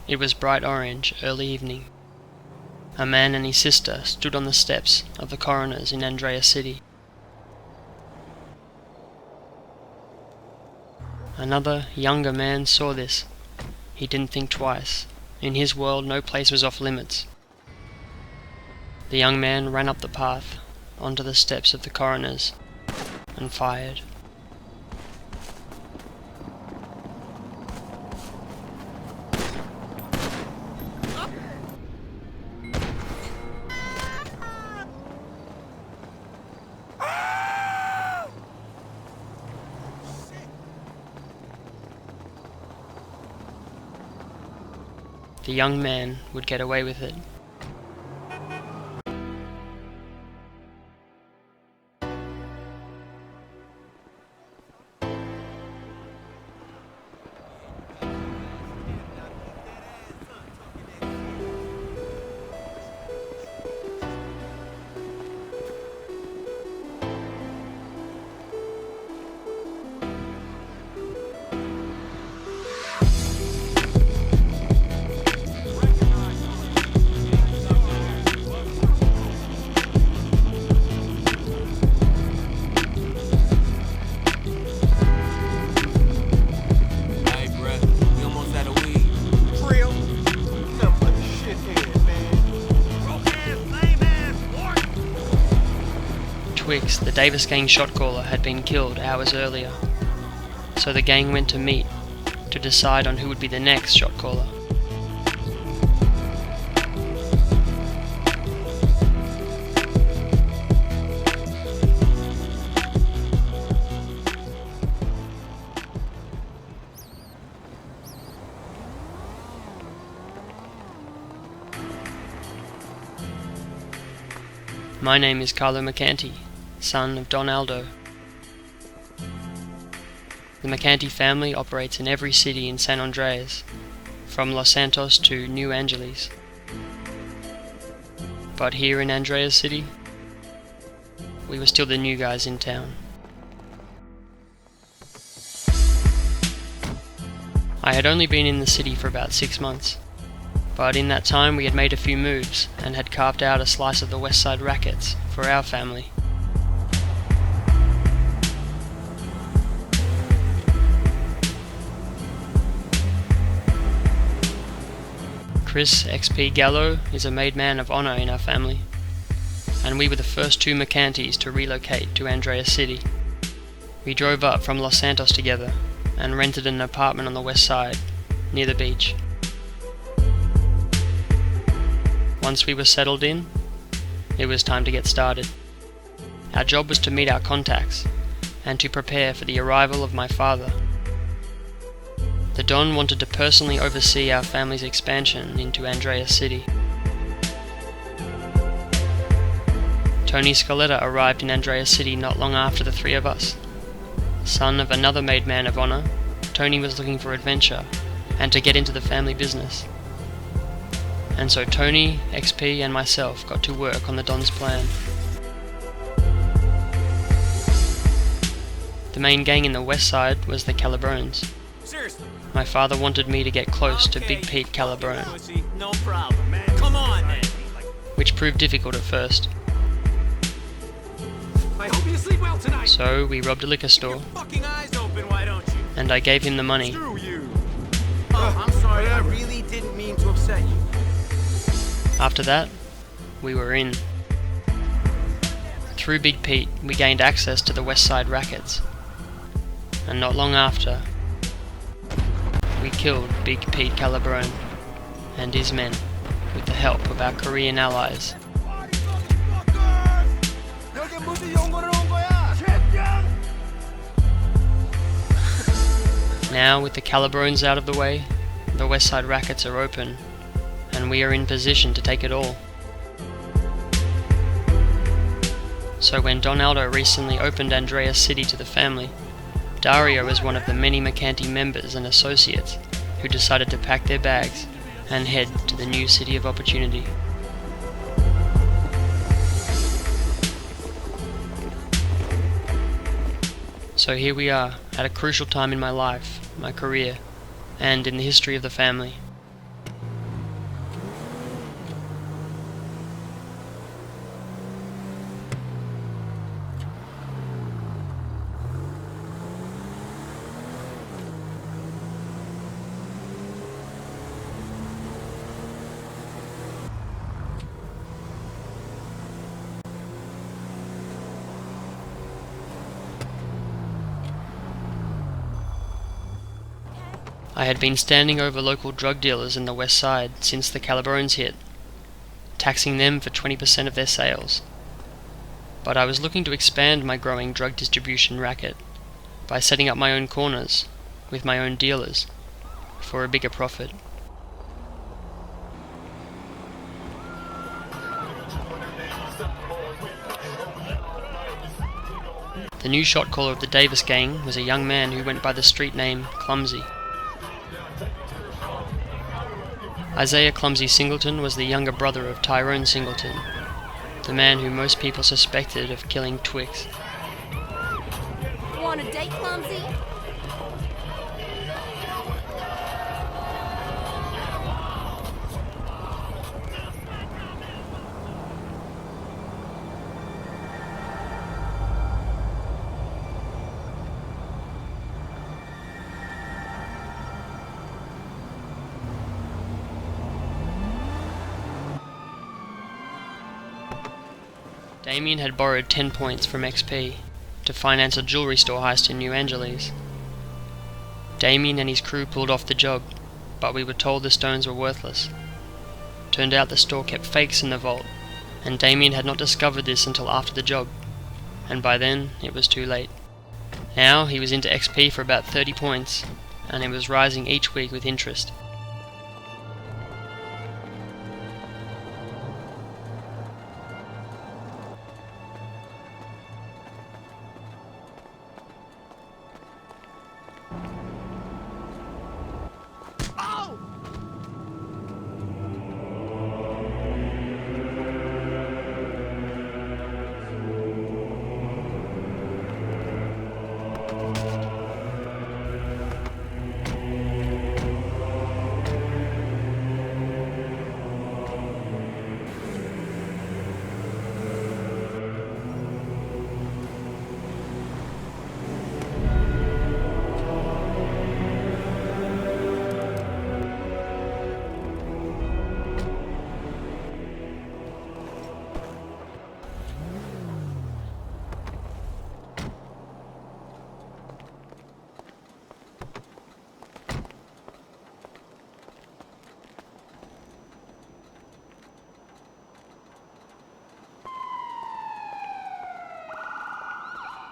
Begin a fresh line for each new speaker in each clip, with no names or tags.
It was bright orange, early evening. A man and his sister stood on the steps of the coroner's in Andreas City. Another, younger man saw this. He didn't think twice. In his world, no place was off limits. The young man ran up the path, onto the steps of the coroner's, and fired. The young man would get away with it. The Davis gang shot caller had been killed hours earlier, so the gang went to meet to decide on who would be the next shot caller. My name is Carlo Mercanti, son of Don Aldo. The Mercanti family operates in every city in San Andreas, from Los Santos to New Angeles. But here in Andreas City, we were still the new guys in town. I had only been in the city for about 6 months, but in that time we had made a few moves and had carved out a slice of the West Side rackets for our family. Chris XP Gallo is a made man of honor in our family, and we were the first two Mercantis to relocate to Andreas City. We drove up from Los Santos together and rented an apartment on the west side, near the beach. Once we were settled in, it was time to get started. Our job was to meet our contacts and to prepare for the arrival of my father. The Don wanted to personally oversee our family's expansion into Andreas City. Tony Scaletta arrived in Andreas City not long after the three of us. Son of another made man of honor, Tony was looking for adventure and to get into the family business. And so Tony, XP and myself got to work on the Don's plan. The main gang in the west side was the Calabrones. My father wanted me to get close to Big Pete Calabrone,
No problem, man. Come on, man.
which proved difficult at first.
I hope you sleep well tonight.
So we robbed a liquor store,
Fucking eyes open, why don't you?
and I gave him the money.
Screw you. Oh, I'm sorry. I really didn't mean to upset you.
After that, we were in. Through Big Pete, we gained access to the West Side rackets, and not long after, we killed Big Pete Calabrone and his men with the help of our Korean allies. Now, with the Calabrones out of the way, the West Side rackets are open, and we are in position to take it all. So when Don Aldo recently opened Andreas City to the family, Dario was one of the many Mercanti members and associates who decided to pack their bags and head to the new city of opportunity. So here we are, at a crucial time in my life, my career, and in the history of the family. I had been standing over local drug dealers in the West Side since the Calabrones hit, taxing them for 20% of their sales. But I was looking to expand my growing drug distribution racket by setting up my own corners, with my own dealers, for a bigger profit. The new shot caller of the Davis gang was a young man who went by the street name Clumsy. Isaiah Clumsy Singleton was the younger brother of Tyrone Singleton, the man who most people suspected of killing Twix.
Want a date, Clumsy?
Damien had borrowed 10 points from XP to finance a jewelry store heist in New Angeles. Damien and his crew pulled off the job, but we were told the stones were worthless. Turned out the store kept fakes in the vault, and Damien had not discovered this until after the job, and by then it was too late. Now he was into XP for about 30 points, and it was rising each week with interest.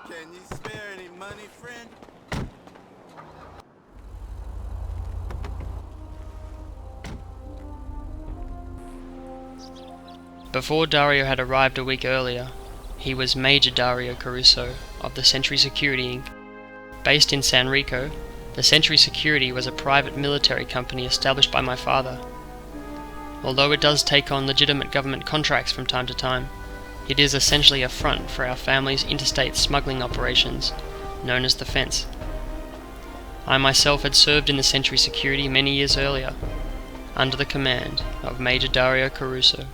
Can you spare any money, friend?
Before Dario had arrived a week earlier, he was Major Dario Caruso of the Century Security Inc. Based in San Rico, the Century Security was a private military company established by my father. Although it does take on legitimate government contracts from time to time, it is essentially a front for our family's interstate smuggling operations, known as the Fence. I myself had served in the Century Security many years earlier, under the command of Major Dario Caruso.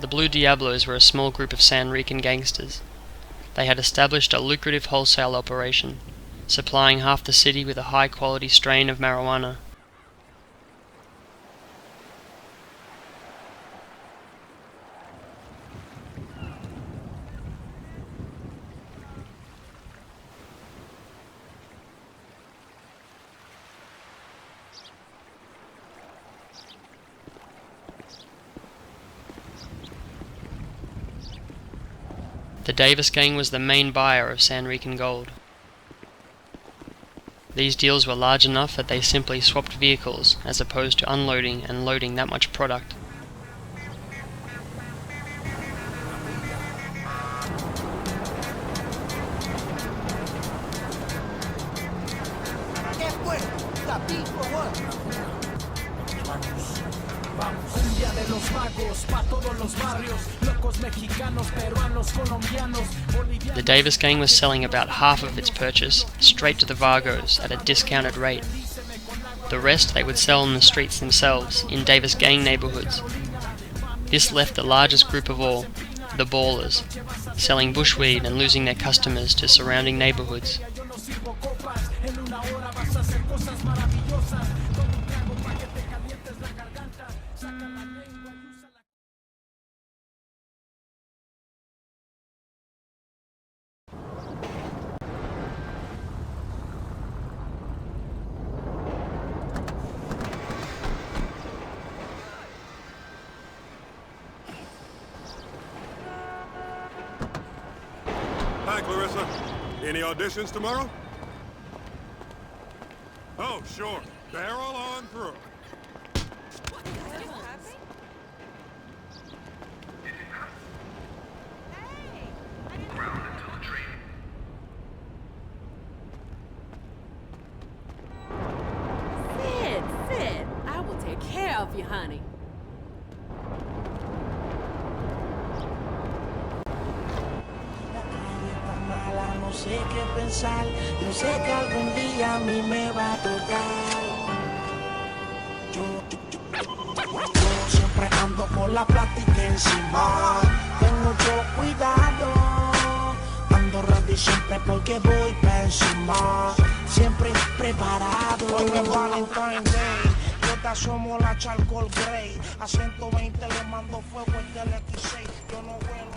The Blue Diablos were a small group of San Rican gangsters. They had established a lucrative wholesale operation, supplying half the city with a high-quality strain of marijuana. The Davis gang was the main buyer of San Rican gold. These deals were large enough that they simply swapped vehicles as opposed to unloading and loading that much product. The Davis gang was selling about half of its purchase straight to the Vagos at a discounted rate. The rest they would sell on the streets themselves in Davis gang neighbourhoods. This left the largest group of all, the ballers, selling bushweed and losing their customers to surrounding neighbourhoods.
Hi, Clarissa. Any auditions tomorrow? Oh, sure. Barrel on through.
Sit. I will take care of you, honey.
No sé qué pensar, no sé que algún día a mí me va a tocar. Yo siempre ando con la plástica encima, ten mucho cuidado, ando ready siempre porque voy para encima, siempre preparado. Hoy es Valentine's Day, esta somos la charcoal grey, a 120 le mando fuego el del X6, yo no vuelo.